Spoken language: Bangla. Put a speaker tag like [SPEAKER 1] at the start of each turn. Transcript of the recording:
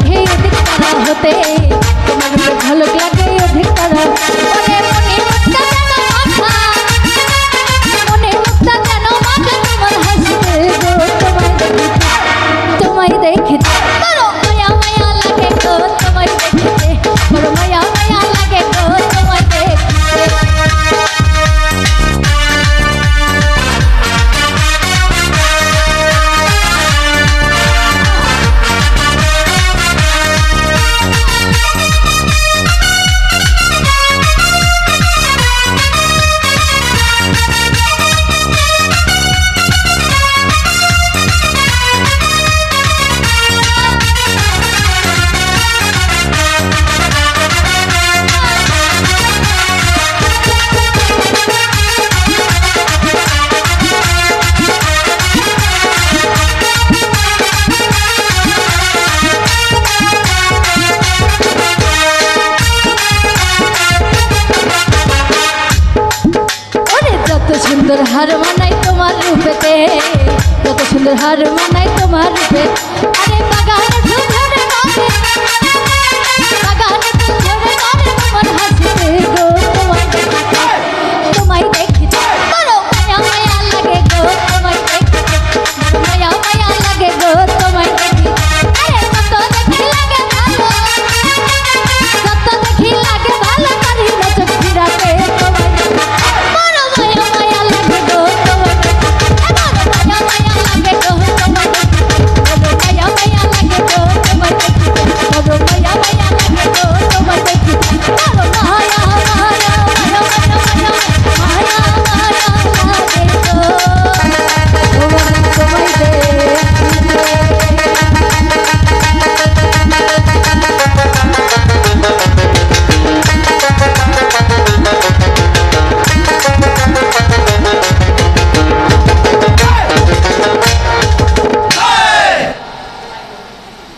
[SPEAKER 1] লাগে অধিক তারা হতে, তোমার রূপে ঝলক লাগে অধিক তারা। ওরে মনে মুক্তা যেন মাখা, মনে মুক্তা যেন মাখা তোমার হাসিতে গো, তোমায় দেখিতে বড় মায়া মায়া লাগে গো, তোমায় দেখিতে বড় মায়া মায়া লাগে গো, তোমায় দেখিতে। সুন্দর হার মানাই তোমার রূপেতে, কত সুন্দর হার মানাই তোমার রূপে।